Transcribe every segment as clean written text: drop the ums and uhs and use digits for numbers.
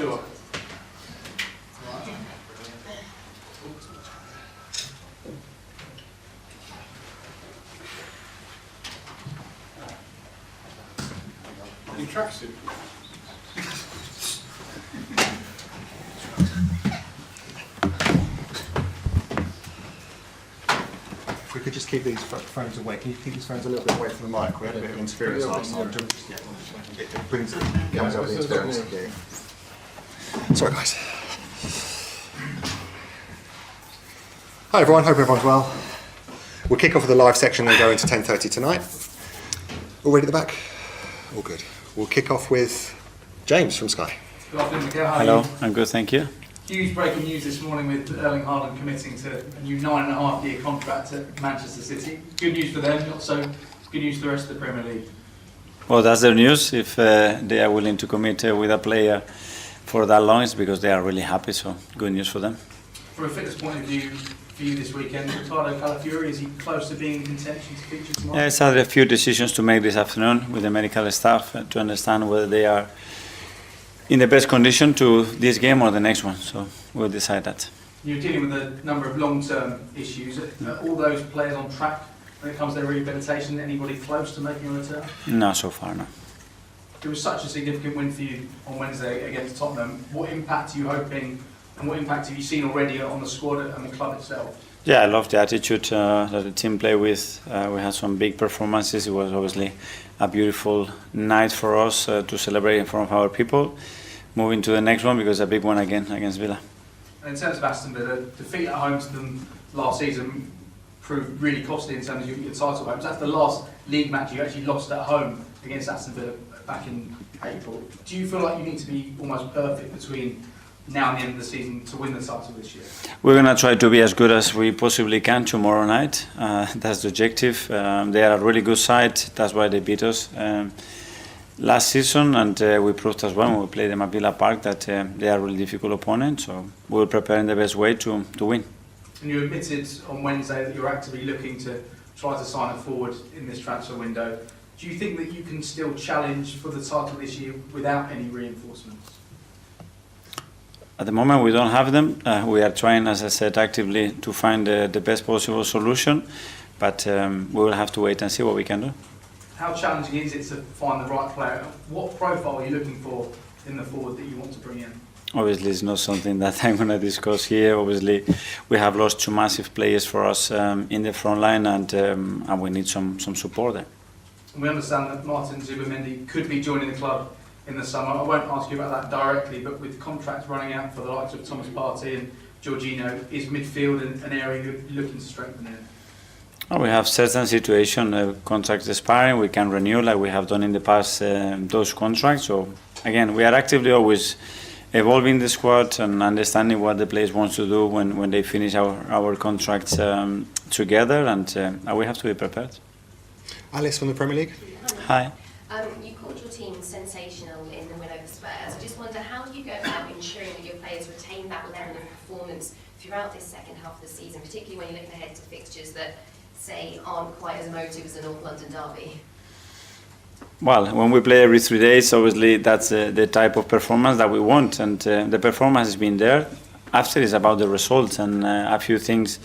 Sure. Your tracksuit. If we could just keep these phones away. Can you keep these phones a little bit away from the mic? We had a bit of interference last time. It brings over the interference. Yeah. Sorry, guys. Hi everyone, hope everyone's well. We'll kick off with the live section and go into 10:30 tonight. All ready at the back? All good. We'll kick off with James from Sky. Good afternoon, Mikel. How are Hello, you? I'm good, thank you. Huge breaking news this morning with Erling Haaland committing to a new 9.5-year contract at Manchester City. Good news for them, not so good news for the rest of the Premier League. Well, that's their news. If they are willing to commit with a player for that long, it's because they are really happy, so good news for them. From a fitness point of view, for you this weekend, Ricardo Calafiori, is he close to being in contention to feature tomorrow? Yes, I had a few decisions to make this afternoon with the medical staff to understand whether they are in the best condition to this game or the next one, so we'll decide that. You're dealing with a number of long-term issues. Are all those players on track when it comes to their rehabilitation? Anybody close to making a return? No, so far, no. It was such a significant win for you on Wednesday against Tottenham. What impact are you hoping, and what impact have you seen already on the squad and the club itself? Yeah, I love the attitude that the team played with. We had some big performances. It was obviously a beautiful night for us to celebrate in front of our people. Moving to the next one because a big one again against Villa. And in terms of Aston Villa, defeat at home to them last season proved really costly in terms of your title hopes. That's the last league match you actually lost at home against Aston Villa back in April. Do you feel like you need to be almost perfect between now and the end of the season to win the title this year? We're going to try to be as good as we possibly can tomorrow night. That's the objective. They are a really good side. That's why they beat us last season, and we proved as well when we played them at Villa Park that they are a really difficult opponent. So we'll prepare in the best way to win. And you admitted on Wednesday that you're actively looking to try to sign a forward in this transfer window. Do you think that you can still challenge for the title this year without any reinforcements? At the moment, we don't have them. We are trying, as I said, actively to find the best possible solution, but we will have to wait and see what we can do. How challenging is it to find the right player? What profile are you looking for in the forward that you want to bring in? Obviously, it's not something that I'm going to discuss here. Obviously, we have lost two massive players for us in the front line, and we need some support there. And we understand that Martin Zubimendi could be joining the club in the summer. I won't ask you about that directly, but with contracts running out for the likes of Thomas Partey and Jorginho, is midfield an area you're looking to strengthen in? Oh, we have certain situations, contracts expiring, we can renew like we have done in the past those contracts. So again, we are actively always evolving the squad and understanding what the players want to do when they finish our contracts together, and we have to be prepared. Alice from the Premier League. Hi. You called your team sensational in the win over Spurs. I just wonder, how do you go about ensuring that your players retain that level of performance throughout this second half of the season, particularly when you're looking ahead to fixtures that, say, aren't quite as emotive as a North London derby? Well, when we play every 3 days, obviously that's the type of performance that we want, and the performance has been there. After it's about the results, and a few things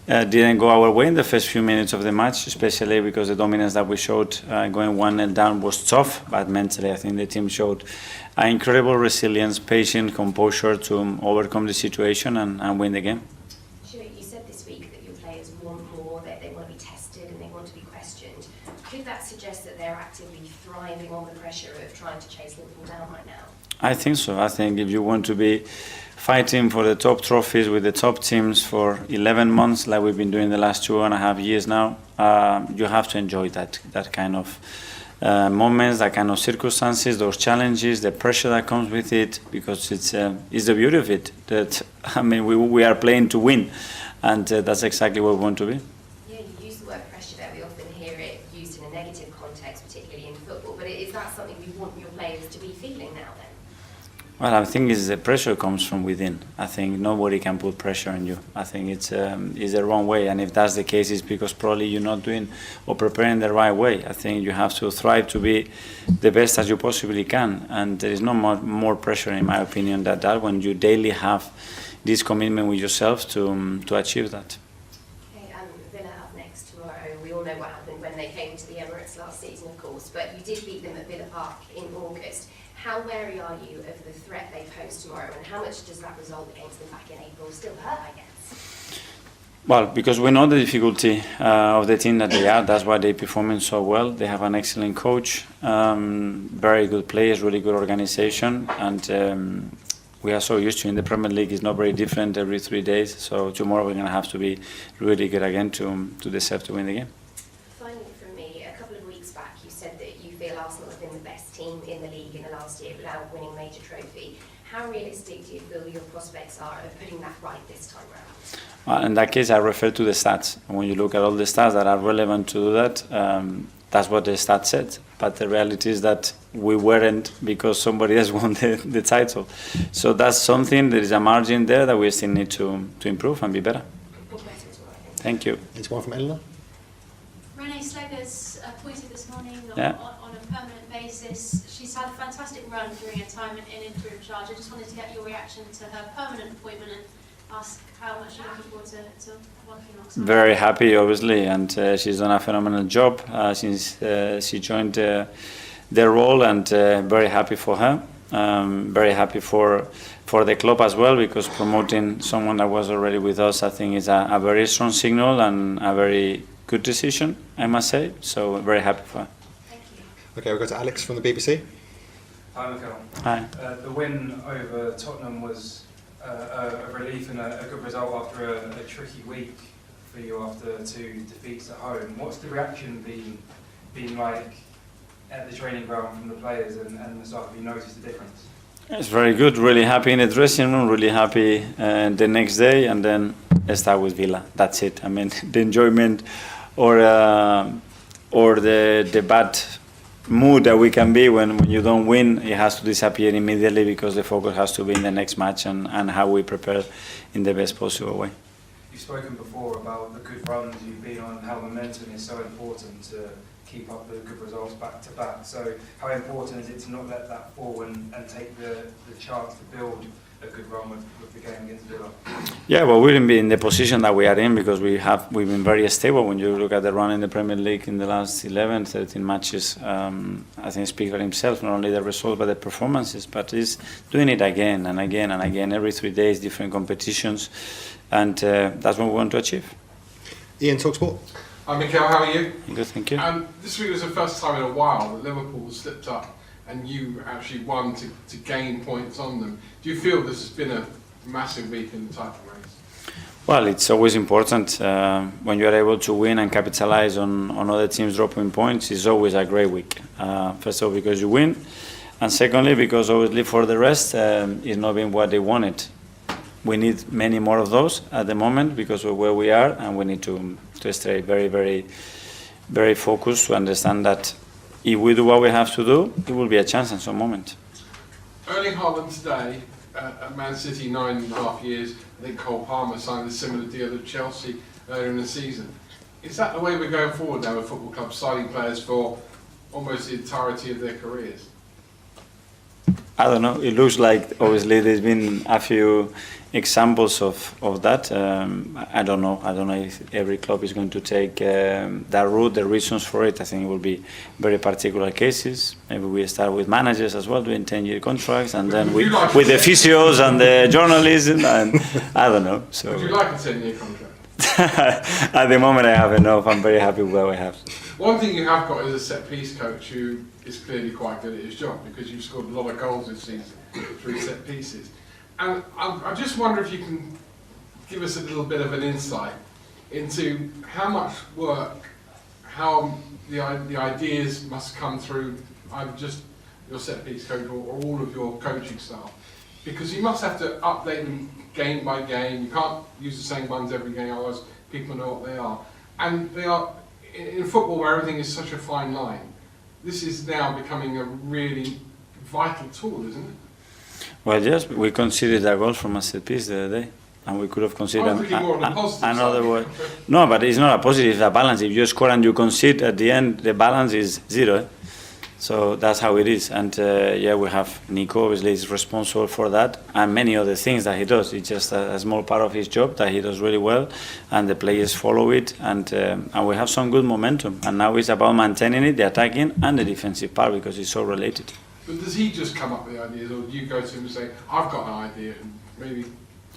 didn't go our way in the first few minutes of the match, especially because the dominance that we showed going 1-0 down was tough, but mentally I think the team showed incredible resilience, patience, composure to overcome the situation and win the game. Sure, you said this week that your players want more, that they want to be tested and they want to be questioned. Could that suggest that they're actively thriving on the pressure of trying to chase Liverpool down right now? I think so. I think if you want to be fighting for the top trophies with the top teams for 11 months, like we've been doing the last 2.5 years now, you have to enjoy that kind of moments, that kind of circumstances, those challenges, the pressure that comes with it, because it's the beauty of it. That I mean, we are playing to win, and that's exactly what we want to be. Yeah, you use the word pressure there. We often hear it used in a negative context, particularly in football. But is that something you want your players to be feeling now then? Well, I think the pressure comes from within. I think nobody can put pressure on you. I think it's the wrong way, and if that's the case, it's because probably you're not doing or preparing the right way. I think you have to strive to be the best as you possibly can, and there is no more pressure, in my opinion, than that when you daily have this commitment with yourself to achieve that. Okay, Villa up next tomorrow. We all know what happened when they came to the Emirates last season, of course, but you did beat them at Villa Park in August. How wary are you of the threat they pose tomorrow, and how much does that result against them back in April still hurt, I guess? Well, because we know the difficulty of the team that they are, that's why they're performing so well. They have an excellent coach, very good players, really good organization, and we are so used to in the Premier League. It's not very different every 3 days, so tomorrow we're going to have to be really good again to deserve to win the game. Finally, from me, a couple of weeks back you said that you feel Arsenal have been the best team in the league in the last year without winning a major trophy. How realistic do you feel your prospects are of putting that right this time round? Well, in that case, I refer to the stats. When you look at all the stats that are relevant to do that, that's what the stats said. But the reality is that we weren't, because somebody else won the title. So that's something, there is a margin there that we still need to improve and be better. Thank you. It's one from Eleanor. Renee Slegger's appointed this morning Yeah. on a permanent basis. She's had a fantastic run during her time in interim charge. I just wanted to get your reaction to her permanent appointment and ask how much you're looking forward to working on. Very happy, obviously, and she's done a phenomenal job since she joined the role, and very happy for her. Very happy for the club as well, because promoting someone that was already with us, I think, is a very strong signal and a very good decision, I must say. So very happy for her. Thank you. Okay, we'll go to Alex from the BBC. Hi, Mikel. Hi. The win over Tottenham was a relief and a good result after a tricky week for you after 2 defeats at home. What's the reaction been like at the training ground from the players and the staff? Have you noticed the difference? It's very good, really happy in the dressing room, really happy the next day, and then start with Villa. That's it. I mean, the enjoyment or the bad mood that we can be when you don't win, it has to disappear immediately, because the focus has to be in the next match and how we prepare in the best possible way. You've spoken before about the good runs you've been on and how momentum is so important to keep up the good results back to back. So how important is it to not let that fall and take the chance to build a good run with the game against Villa? Yeah, well, we didn't be in the position that we are in because we've been very stable. When you look at the run in the Premier League in the last 11, 13 matches, I think speaks for himself, not only the results but the performances, but he's doing it again and again and again, every 3 days, different competitions, and that's what we want to achieve. Ian, TalkSport. Hi Mikel, how are you? Good, thank you. This week was the first time in a while that Liverpool slipped up and you actually won to gain points on them. Do you feel this has been a massive week in the title race? Well, it's always important when you are able to win and capitalize on other teams dropping points. It's always a great week. First of all, because you win, and secondly, because obviously for the rest, it's not been what they wanted. We need many more of those at the moment because of where we are, and we need to stay very, very, very focused to understand that if we do what we have to do, it will be a chance in some moment. Erling Haaland today at Man City, 9.5 years. I think Cole Palmer signed a similar deal at Chelsea earlier in the season. Is that the way we're going forward now with football clubs signing players for almost the entirety of their careers? I don't know. It looks like obviously there's been a few examples of that. I don't know. I don't know if every club is going to take that route. The reasons for it, I think, it will be very particular cases. Maybe we start with managers as well, doing 10-year contracts, and then with the physios and the journalism, and I don't know. So would you like a 10-year contract? At the moment, I have enough. I'm very happy with what we have. One thing you have got is a set-piece coach who is clearly quite good at his job, because you've scored a lot of goals this season through set pieces. And I just wonder if you can give us a little bit of an insight into how much work, how the ideas must come through either just your set-piece coach or all of your coaching staff. Because you must have to update them game by game. You can't use the same ones every game, otherwise people know what they are. And they are, in football where everything is such a fine line, this is now becoming a really vital tool, isn't it? Well, yes, we considered a goal from a set piece the other day, and we could have considered I'm thinking more on the positive another side. way. No, but it's not a positive, it's a balance. If you score and you concede, at the end, the balance is 0. So that's how it is. And yeah, we have Nico, obviously, is responsible for that, and many other things that he does. It's just a small part of his job that he does really well, and the players follow it, and we have some good momentum. And now it's about maintaining it, the attacking and the defensive part, because it's so related. But does he just come up with the ideas, or do you go to him and say, I've got an idea, and maybe...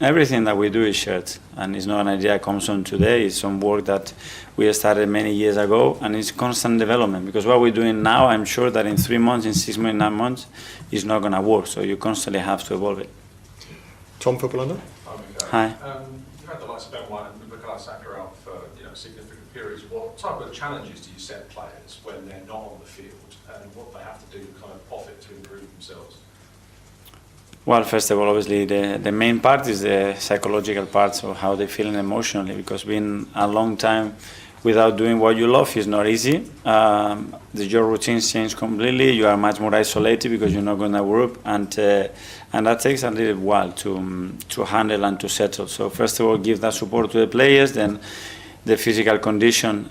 Everything that we do is shared, and it's not an idea that comes on today. It's some work that we started many years ago, and it's constant development. Because what we're doing now, I'm sure that in 3 months, in 6 months, 9 months, it's not going to work. So you constantly have to evolve it. Tom, Football London. Hi. You've had the likes of Ben White and Mikel Arteta out for significant periods. What type of challenges do you set players when they're not on the field, and what they have to do kind of profit to improve themselves? Well, first of all, obviously, the main part is the psychological part, so how they feel emotionally, because being a long time without doing what you love is not easy. Your routines change completely. You are much more isolated because you're not going to work, and that takes a little while to handle and to settle. So first of all, give that support to the players, then the physical condition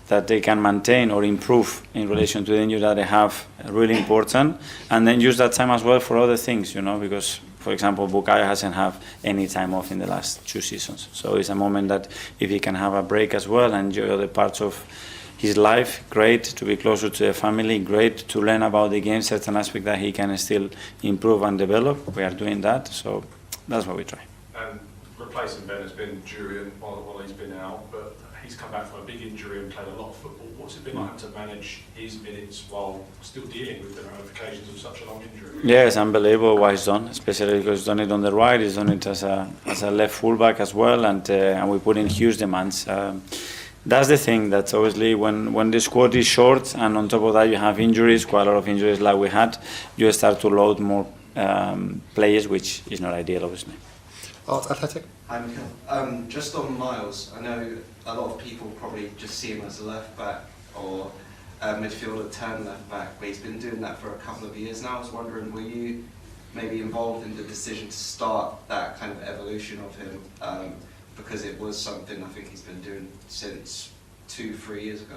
that they can maintain or improve in relation to the injury that they have, really important, and then use that time as well for other things, because, for example, Bukayo hasn't had any time off in the last 2 seasons. So it's a moment that if he can have a break as well and enjoy other parts of his life, great. To be closer to the family, great. To learn about the game, certain aspects that he can still improve and develop, we are doing that. So that's what we try. And replacing Ben has been Jurien while he's been out, but he's come back from a big injury and played a lot of football. What's it been like to manage his minutes while still dealing with the ramifications of such a long injury? Yeah, it's unbelievable what he's done, especially because he's done it on the right, he's done it as a left fullback as well, and we put in huge demands. That's the thing, that obviously when the squad is short and on top of that you have injuries, quite a lot of injuries like we had, you start to load more players, which is not ideal, obviously. Athletic. Hi, Mikel. Just on Miles, I know a lot of people probably just see him as a left back or a midfielder turned left back, but he's been doing that for a couple of years now. I was wondering, were you maybe involved in the decision to start that kind of evolution of him? Because it was something I think he's been doing since 2-3 years ago.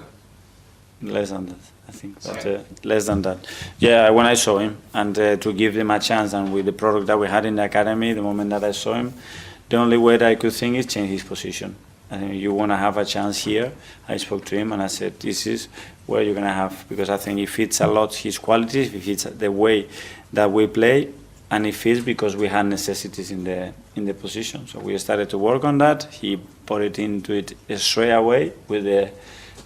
Less than that, I think, but less than that. Yeah, when I saw him, and to give him a chance, and with the product that we had in the academy, the moment that I saw him, the only way that I could think is change his position. I think you want to have a chance here. I spoke to him and I said, this is where you're going to have, because I think it fits a lot his qualities, it fits the way that we play, and it fits because we had necessities in the position. So we started to work on that. He put it into it straight away with the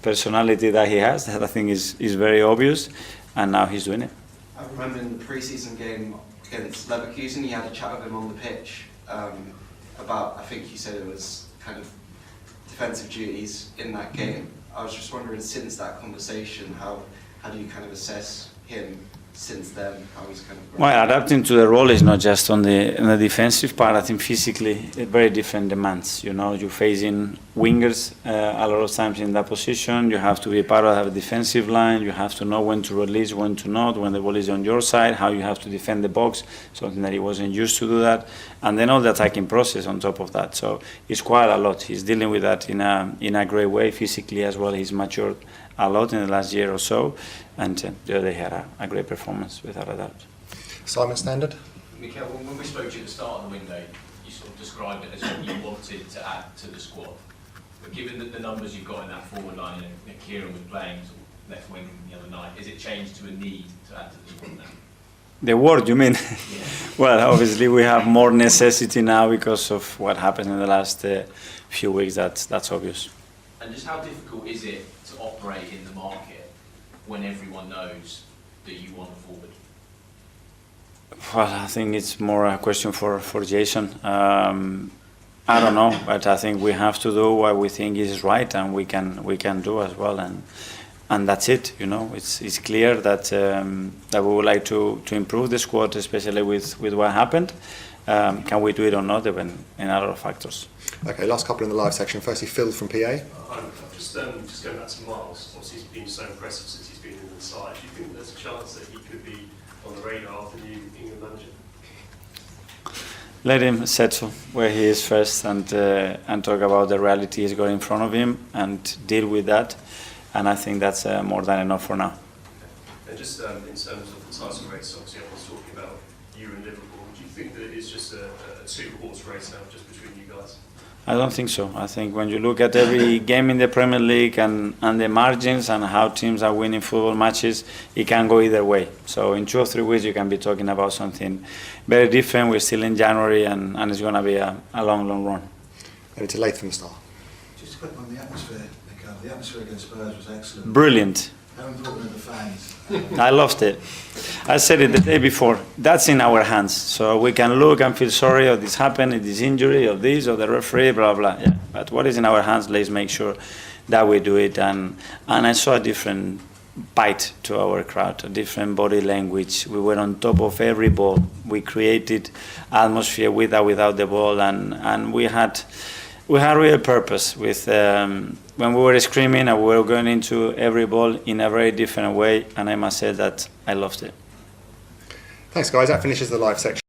personality that he has, that I think is very obvious, and now he's doing it. I remember in the pre-season game against Leverkusen, you had a chat with him on the pitch about, I think you said it was kind of defensive duties in that game. I was just wondering, since that conversation, how do you kind of assess him since then, how he's kind of grown? Well, adapting to the role is not just on the defensive part. I think physically, very different demands. You're facing wingers a lot of times in that position. You have to be part of a defensive line. You have to know when to release, when to not, when the ball is on your side, how you have to defend the box, something that he wasn't used to do that. And then all the attacking process on top of that. So it's quite a lot. He's dealing with that in a great way, physically as well. He's matured a lot in the last year or so, and they had a great performance without a doubt. Simon Standard. Mikel, when we spoke to you at the start of the window, you sort of described it as what you wanted to add to the squad. But given the numbers you've got in that forward line, Kieran was playing sort of left wing the other night, is it changed to a need to add to the squad now? The word, you mean? Yeah. Well, obviously we have more necessity now because of what happened in the last few weeks. That's obvious. And just how difficult is it to operate in the market when everyone knows that you want a forward? Well, I think it's more a question for Jason. I don't know, but I think we have to do what we think is right, and we can do as well, and that's it. It's clear that we would like to improve the squad, especially with what happened. Can we do it or not? Depend in a lot of factors. Okay, last couple in the live section. Firstly, Phil from PA. Just going back to Miles, obviously he's been so impressive since he's been in the side. Do you think there's a chance that he could be on the radar of the new England manager? Let him settle where he is first and talk about the reality he's got in front of him and deal with that. And I think that's more than enough for now. And just in terms of the title race, obviously everyone's talking about you and Liverpool. Do you think that it's just a two-horse race now, just between you guys? I don't think so. I think when you look at every game in the Premier League and the margins and how teams are winning football matches, it can go either way. So in 2 or 3 weeks you can be talking about something very different. We're still in January and it's going to be a long, long run. Over to Latham Star. Just quick on the atmosphere, Mikel. The atmosphere against Spurs was excellent. Brilliant. How important are the fans? I loved it. I said it the day before. That's in our hands. So we can look and feel sorry of this happened, this injury, of this, of the referee, blah, blah. Yeah. But what is in our hands, let's make sure that we do it. And I saw a different bite to our crowd, a different body language. We were on top of every ball. We created atmosphere with or without the ball. And we had real purpose with when we were screaming and we were going into every ball in a very different way, and I must say that I loved it. Thanks guys, that finishes the live section.